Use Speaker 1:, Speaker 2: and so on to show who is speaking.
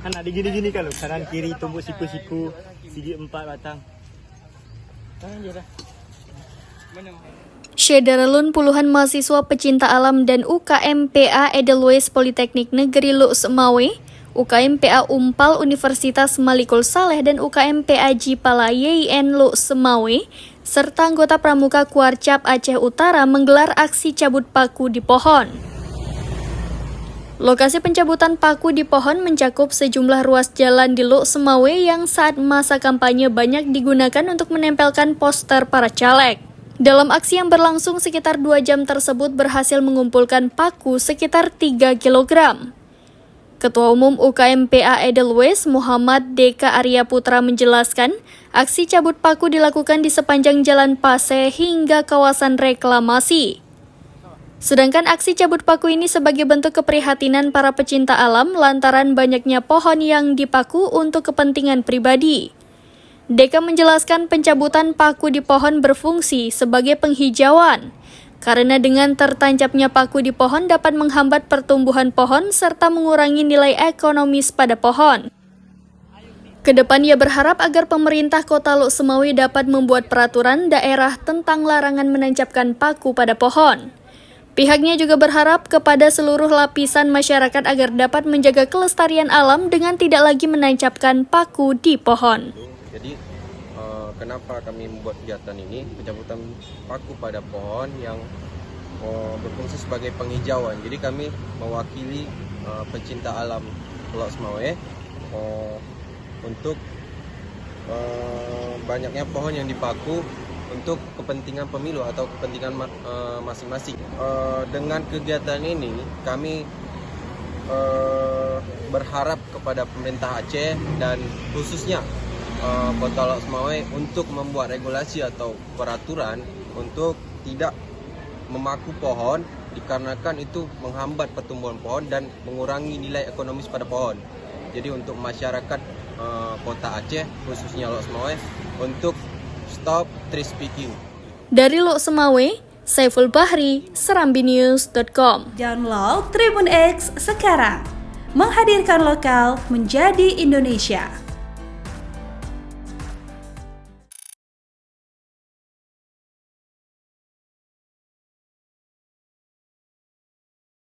Speaker 1: Anak digini-gini kan lo, kanan kiri tumbuk siku-siku, segi 4 batang. Tangan je dah. Mana?
Speaker 2: Syederalun puluhan mahasiswa pecinta alam dan UKM PA Edelweiss Politeknik Negeri Luk Semawe, UKM PA Umpal Universitas Malikul Saleh dan UKM PA Jipala YIN Luk Semawe, serta anggota Pramuka Kuarcap Aceh Utara menggelar aksi cabut paku di pohon. Lokasi pencabutan paku di pohon mencakup sejumlah ruas jalan di Luk Semawe yang saat masa kampanye banyak digunakan untuk menempelkan poster para caleg. Dalam aksi yang berlangsung sekitar 2 jam tersebut berhasil mengumpulkan paku sekitar 3 kg. Ketua Umum UKM PA Edelweiss Muhammad Deka Arya Putra menjelaskan, aksi cabut paku dilakukan di sepanjang Jalan Pase hingga kawasan reklamasi. Sedangkan aksi cabut paku ini sebagai bentuk keprihatinan para pecinta alam lantaran banyaknya pohon yang dipaku untuk kepentingan pribadi. Deka menjelaskan pencabutan paku di pohon berfungsi sebagai penghijauan, karena dengan tertancapnya paku di pohon dapat menghambat pertumbuhan pohon serta mengurangi nilai ekonomis pada pohon. Kedepan ia berharap agar pemerintah Kota Luk Semawe dapat membuat peraturan daerah tentang larangan menancapkan paku pada pohon. Pihaknya juga berharap kepada seluruh lapisan masyarakat agar dapat menjaga kelestarian alam dengan tidak lagi menancapkan paku di pohon.
Speaker 3: Jadi kenapa kami membuat kegiatan ini, pencabutan paku pada pohon yang berfungsi sebagai penghijauan. Jadi kami mewakili pecinta alam Pulau Semawe untuk banyaknya pohon yang dipaku untuk kepentingan pemilu atau kepentingan masing-masing. Dengan kegiatan ini kami berharap kepada pemerintah Aceh dan khususnya Kota Luk Semawe untuk membuat regulasi atau peraturan untuk tidak memaku pohon dikarenakan itu menghambat pertumbuhan pohon dan mengurangi nilai ekonomis pada pohon. Jadi untuk masyarakat Kota Aceh khususnya Luk Semawe untuk stop tree speaking.
Speaker 2: Dari Luk Semawe, Saiful Bahri, serambinews.com.
Speaker 4: Download Tribun X sekarang, menghadirkan lokal menjadi Indonesia.